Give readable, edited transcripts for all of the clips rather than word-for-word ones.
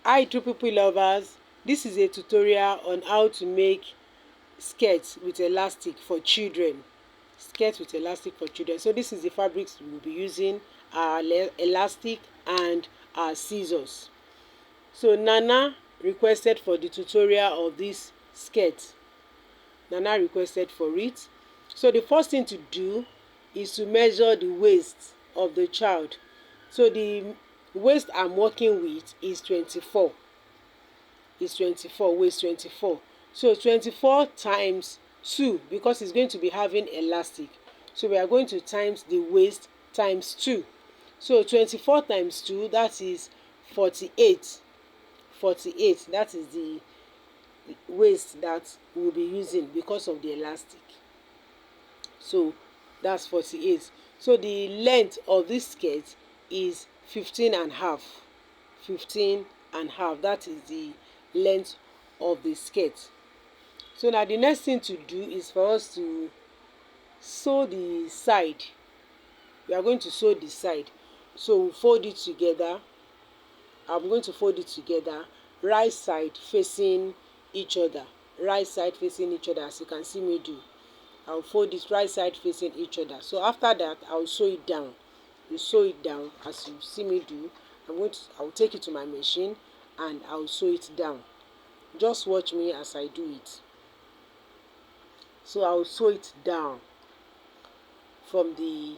Hi Triple lovers, this is a tutorial on how to make skirts with elastic for children. Skirt with elastic for children. So this is the fabrics we will be using, our elastic and our scissors. So Nana requested for the tutorial of this skirt. Nana requested for it. So the first thing to do is to measure the waist of the child. So the waist I'm working with is 24. Is 24, waist 24. So 24 times 2, because it's going to be having elastic. So we are going to times the waist times 2. So 24 times 2, that is 48. 48, that is the waist that we'll be using because of the elastic. So that's 48. So the length of this skirt is 15 and half. 15 and half, that is the length of the skirt. So now the next thing to do is for us to sew the side. We are going to sew the side. So we'll fold it together. I'm going to fold it together, right side facing each other. Right side facing each other, as you can see me do. I'll fold it right side facing each other. So after that, I'll sew it down. You sew it down as you see me do. I'll take it to my machine and I'll sew it down. Just watch me as I do it. So I'll sew it down from the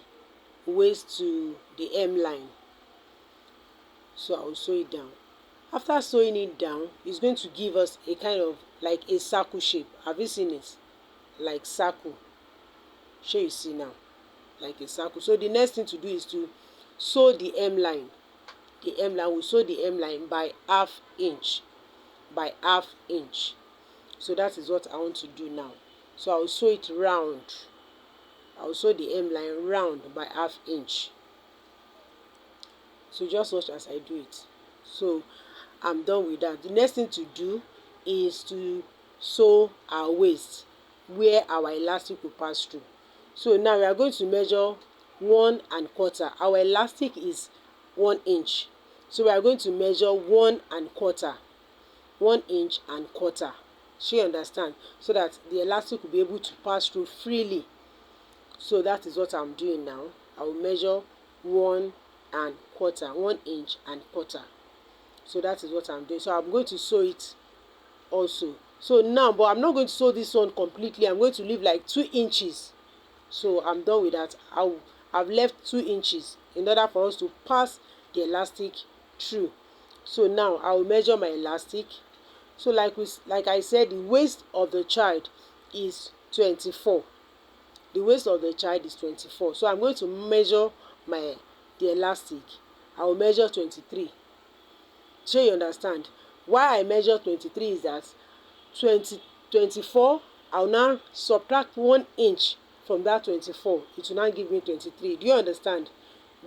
waist to the hem line. So I'll sew it down. After sewing it down, it's going to give us a kind of like a circle shape. Have you seen it? Like circle. Shall you see now? Like a circle. So the next thing to do is to sew the hem line. The hem line, we sew the hem line by half inch. By half inch. So that is what I want to do now. So I'll sew it round. I'll sew the hem line round by half inch. So just watch as I do it. So I'm done with that. The next thing to do is to sew our waist where our elastic will pass through. So now we are going to measure 1¼ Our elastic is 1 inch. So we are going to measure 1¼ 1 inch and quarter. So you understand? So that the elastic will be able to pass through freely. So that is what I'm doing now. I will measure 1¼ 1 inch and quarter. So that is what I'm doing. So I'm going to sew it also. So now, but I'm not going to sew this one completely. I'm going to leave like 2 inches. So I'm done with that. I've left 2 inches in order for us to pass the elastic through. So now I will measure my elastic. So like I said, the waist of the child is 24. The waist of the child is 24. So I'm going to measure the elastic. I will measure 23. So you understand? Why I measure 23 is that 24, I'll now subtract 1 inch from that 24. It will now give me 23. Do you understand?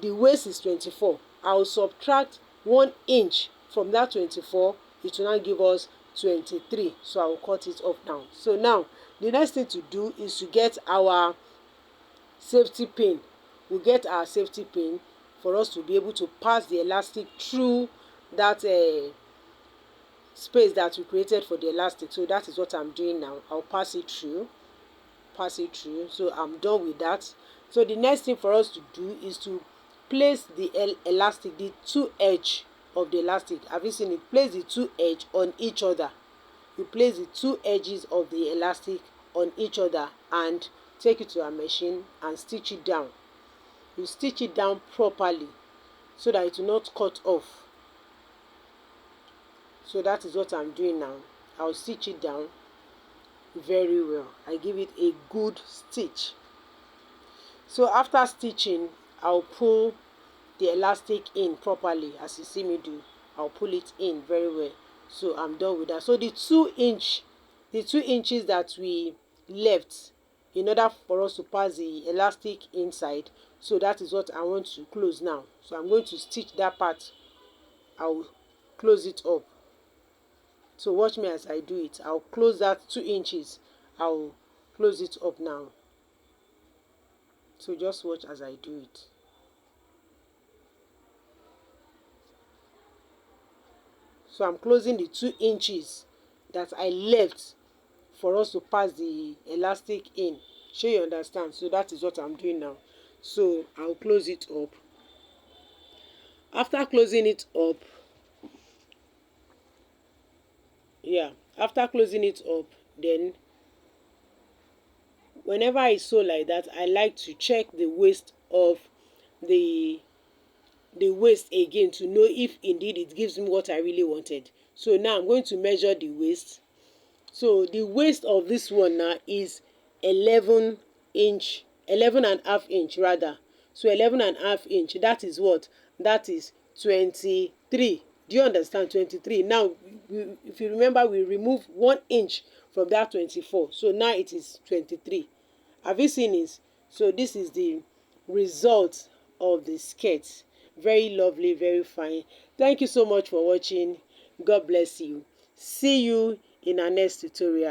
The waist is 24. I'll subtract 1 inch from that 24. It will now give us 23. So I will cut it off now. So now, the next thing to do is to get our safety pin. We'll get our safety pin for us to be able to pass the elastic through that space that we created for the elastic. So that is what I'm doing now. I'll pass it through. Pass it through. So I'm done with that. So the next thing for us to do is to place the elastic, the 2 edge of the elastic. Have you seen it? Place the 2 edge on each other. You place the 2 edges of the elastic on each other and take it to a machine and stitch it down. You stitch it down properly so that it will not cut off. So that is what I'm doing now. I'll stitch it down very well. I give it a good stitch. So after stitching, I'll pull the elastic in properly as you see me do. I'll pull it in very well. So I'm done with that. So the 2 inches that we left in order for us to pass the elastic inside, so that is what I want to close now. So I'm going to stitch that part. I'll close it up. So watch me as I do it. I'll close that 2 inches. I'll close it up now. So just watch as I do it. So I'm closing the 2 inches that I left for us to pass the elastic in. Sure you understand? So that is what I'm doing now. So I'll close it up. After closing it up, yeah, after closing it up, then whenever I sew like that, I like to check the waist of the waist again to know if indeed it gives me what I really wanted. So now I'm going to measure the waist. So the waist of this one now is 11 inch, 11.5 inch rather. So 11.5 inch, that is what? That is 23. Do you understand? 23. Now, if you remember, we remove 1 inch from that 24. So now it is 23. Have you seen it? So this is the result of the skirt. Very lovely, very fine. Thank you so much for watching. God bless you. See you in our next tutorial.